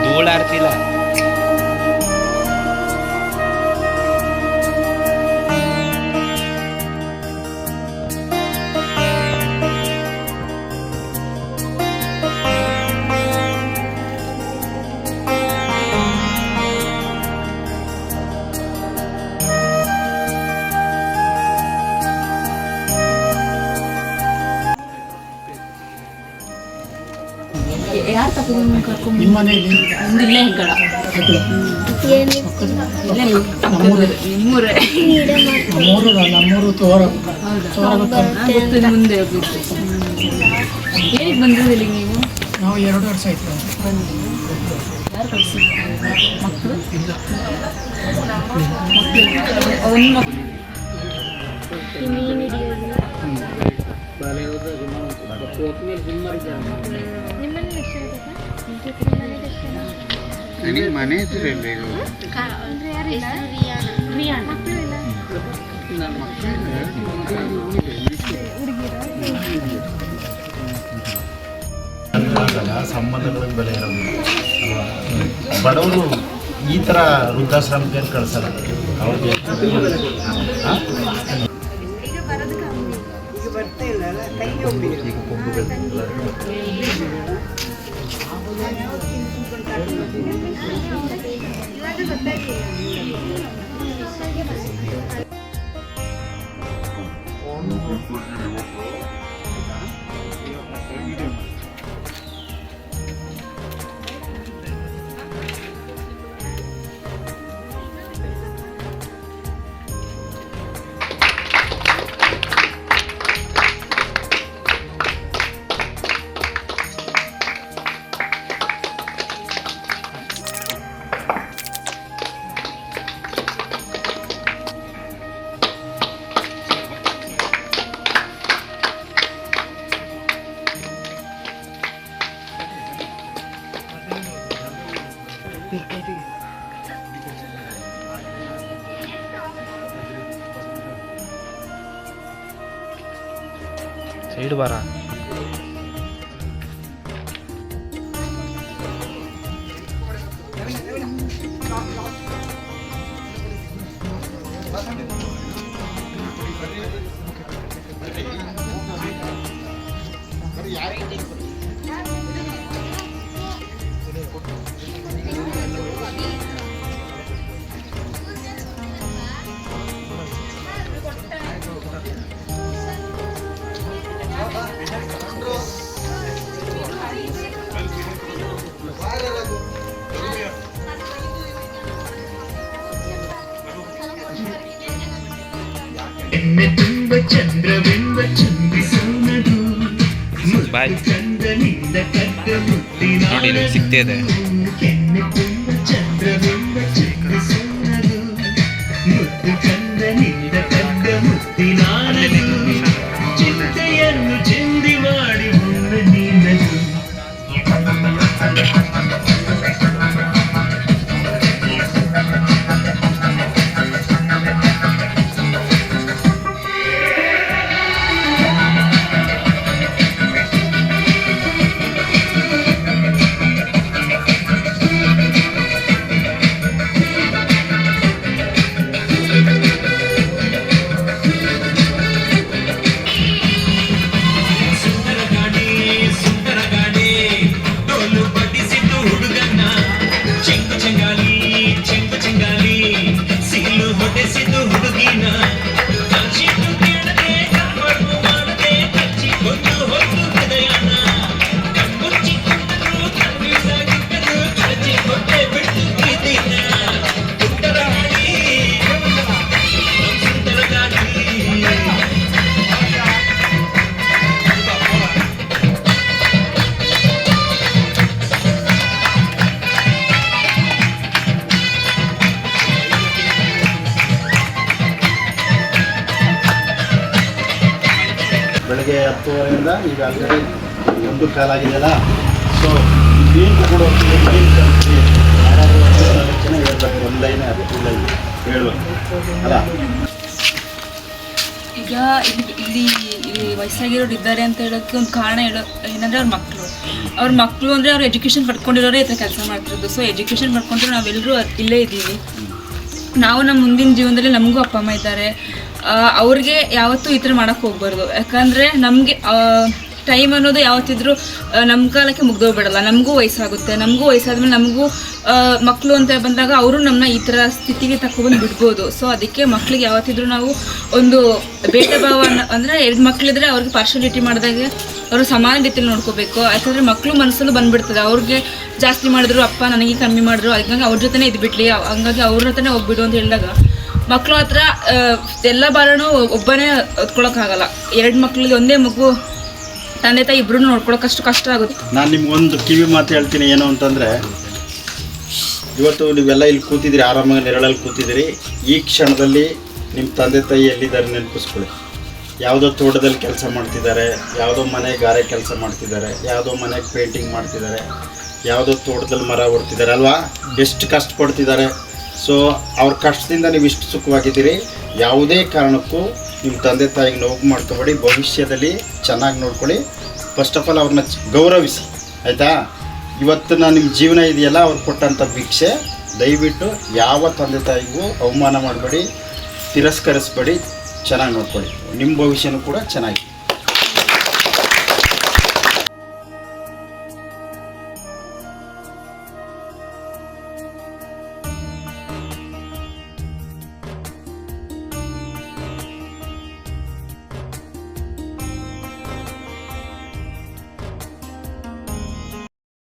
धूळ आरतीला ಯಾರು ತಗೊಂಡು ಕರ್ಕೊಂಡು ನಿಮ್ಮ ಮನೆಯಲ್ಲಿ ಇಲ್ಲೇ ಹೆಗ್ಗಳ ನಮ್ಮೂರು ತೋರ ಗೊತ್ತಿಲ್ಲ ಮುಂದೆ ಏನಕ್ಕೆ ಬಂದಿರಲಿಲ್ಲ ನೀವು? ನಾವು 2 ವರ್ಷ ಆಯ್ತು ಯಾರು ಕಳಿಸಿದ್ರು? ಮಕ್ಕಳು ಇಲ್ಲ ಒಂದು ಮನೆ ಹೆಸರು ಸಂಬಂಧಗಳಿಗೆ ಬೆಲೆ ಇರೋದು ಬಡವರು ಈ ಥರ ವೃದ್ಧಾಶ್ರಮಕ್ಕೆ ಕಳಿಸಲ್ಲ ಅವ್ರಿಗೆ ಸೈಡ್ ಬಾರ ಬಾಯ್ ನೋಡಿ ಇಲ್ಲಿ ಸಿಗ್ತಿದೆ ಚಿಂತೆಯನ್ನು ಚಿಂದಿ ಮಾಡಿ ಬೆಳಗ್ಗೆ 10:30 ಈಗ ಆಲ್ರೆಡಿ 1 ಕಾಲ ಆಗಿದೆಯಲ್ಲ. ಸೊ ಮೀನು ತಗೊಂಡು ಹೋಗ್ತೀವಿ, ಮೀನು ತರ್ತೀವಿ, ಯಾರಾದ್ರೂ ಜನ ಹೇಳ್ಬೇಕು, ಒಂದು ಲೈನ್ 10 ಲೈನ್ ಹೇಳ್ಬೇಕು ಅಲ್ಲ. ಈಗ ಇಲ್ಲಿ ವಯಸ್ಸಾಗಿರೋರು ಇದ್ದಾರೆ ಅಂತ ಹೇಳೋಕ್ಕೆ ಒಂದು ಕಾರಣ ಏನಂದರೆ ಅವ್ರ ಮಕ್ಕಳು ಅಂದರೆ ಅವ್ರು ಎಜುಕೇಷನ್ ಪಡ್ಕೊಂಡಿರೋರೇ ಈ ಥರ ಕೆಲಸ ಮಾಡ್ತಿರೋದು. ಸೊ ಎಜುಕೇಷನ್ ಪಡ್ಕೊಂಡ್ರೆ ನಾವೆಲ್ಲರೂ ಇಲ್ಲೇ ಇದ್ದೀವಿ. ನಾವು ನಮ್ಮ ಮುಂದಿನ ಜೀವನದಲ್ಲಿ ನಮಗೂ ಅಪ್ಪ ಅಮ್ಮ ಇದ್ದಾರೆ, ಅವ್ರಿಗೆ ಯಾವತ್ತೂ ಈ ಥರ ಮಾಡೋಕ್ಕೆ ಹೋಗ್ಬಾರ್ದು. ಯಾಕಂದರೆ ನಮಗೆ ಟೈಮ್ ಅನ್ನೋದು ಯಾವತ್ತಿದ್ರೂ ನಮ್ಮ ಕಾಲಕ್ಕೆ ಮುಗ್ದೋಗ್ಬಿಡಲ್ಲ. ನಮಗೂ ವಯಸ್ಸಾಗುತ್ತೆ, ನಮಗೂ ವಯಸ್ಸಾದ್ಮೇಲೆ ನಮಗೂ ಮಕ್ಕಳು ಅಂತ ಬಂದಾಗ ಅವರು ನಮ್ಮನ್ನ ಈ ಥರ ಸ್ಥಿತಿಗೆ ತಗೊಬಂದು ಬಿಡ್ಬೋದು. ಸೊ ಅದಕ್ಕೆ ಮಕ್ಕಳಿಗೆ ಯಾವತ್ತಿದ್ರೂ ನಾವು ಒಂದು ಭೇದ ಭಾವ ಅಂದರೆ 2 ಮಕ್ಕಳಿದ್ರೆ ಅವ್ರಿಗೆ ಪಾರ್ಶಾಲಿಟಿ ಮಾಡಿದಾಗೆ ಅವರು ಸಮಾನ ರೀತಿಯಲ್ಲಿ ನೋಡ್ಕೋಬೇಕು. ಯಾಕಂದರೆ ಮಕ್ಕಳು ಮನಸ್ಸಲ್ಲೂ ಬಂದುಬಿಡ್ತದೆ, ಅವ್ರಿಗೆ ಜಾಸ್ತಿ ಮಾಡಿದ್ರು ಅಪ್ಪ ನನಗೆ ಕಮ್ಮಿ ಮಾಡಿದ್ರು, ಹಾಗಾಗಿ ಅವ್ರ ಜೊತೆನೇ ಇದ್ಬಿಟ್ಲಿ, ಹಂಗಾಗಿ ಅವ್ರ ಹತ್ರನೇ ಹೋಗ್ಬಿಡು ಅಂತ ಹೇಳಿದಾಗ ಮಕ್ಕಳು ಹತ್ರ ಎಲ್ಲ ಬಾರನೂ ಒಬ್ಬನೇ ಹೊತ್ಕೊಳ್ಳೋಕ್ಕಾಗಲ್ಲ. 2 ಮಕ್ಕಳಿಗೆ ಒಂದೇ ಮಗು ತಂದೆ ತಾಯಿ ಇಬ್ಬರೂ ನೋಡ್ಕೊಳ್ಳೋಕಷ್ಟು ಕಷ್ಟ ಆಗುತ್ತೆ. ನಾನು ನಿಮ್ಗೊಂದು ಕಿವಿ ಮಾತು ಹೇಳ್ತೀನಿ, ಏನು ಅಂತಂದರೆ ಇವತ್ತು ನೀವೆಲ್ಲ ಇಲ್ಲಿ ಕೂತಿದ್ದೀರಿ, ಆರಾಮಾಗಿ ನೆರಳಲ್ಲಿ ಕೂತಿದ್ದೀರಿ. ಈ ಕ್ಷಣದಲ್ಲಿ ನಿಮ್ಮ ತಂದೆ ತಾಯಿ ಎಲ್ಲಿದ್ದಾರೆ ನೆನಪಿಸ್ಕೊಳ್ಳಿ. ಯಾವುದೋ ತೋಟದಲ್ಲಿ ಕೆಲಸ ಮಾಡ್ತಿದ್ದಾರೆ, ಯಾವುದೋ ಮನೆ ಗಾರೆ ಕೆಲಸ ಮಾಡ್ತಿದ್ದಾರೆ, ಯಾವುದೋ ಮನೆಗೆ ಪೇಂಟಿಂಗ್ ಮಾಡ್ತಿದ್ದಾರೆ, ಯಾವುದೋ ತೋಟದಲ್ಲಿ ಮರ ಹೊಡ್ತಿದ್ದಾರೆ ಅಲ್ವಾ, ಎಷ್ಟು ಕಷ್ಟಪಡ್ತಿದ್ದಾರೆ. ಸೊ ಅವ್ರ ಕಷ್ಟದಿಂದ ನೀವು ಇಷ್ಟು ಸುಖವಾಗಿದ್ದೀರಿ. ಯಾವುದೇ ಕಾರಣಕ್ಕೂ ನಿಮ್ಮ ತಂದೆ ತಾಯಿಗೆ ನೋವು ಮಾಡ್ಕೊಬೇಡಿ, ಭವಿಷ್ಯದಲ್ಲಿ ಚೆನ್ನಾಗಿ ನೋಡ್ಕೊಳ್ಳಿ. ಫಸ್ಟ್ ಆಫ್ ಆಲ್ ಅವ್ರನ್ನ ಗೌರವಿಸಿ, ಆಯಿತಾ. ಇವತ್ತು ನಿಮ್ಮ ಜೀವನ ಇದೆಯಲ್ಲ, ಅವ್ರು ಕೊಟ್ಟಂಥ ಭಿಕ್ಷೆ. ದಯವಿಟ್ಟು ಯಾವ ತಂದೆ ತಾಯಿಗೂ ಅವಮಾನ ಮಾಡಬೇಡಿ, ತಿರಸ್ಕರಿಸ್ಬೇಡಿ, ಚೆನ್ನಾಗಿ ನೋಡ್ಕೊಳ್ಳಿ. ನಿಮ್ಮ ಭವಿಷ್ಯನೂ ಕೂಡ ಚೆನ್ನಾಗಿ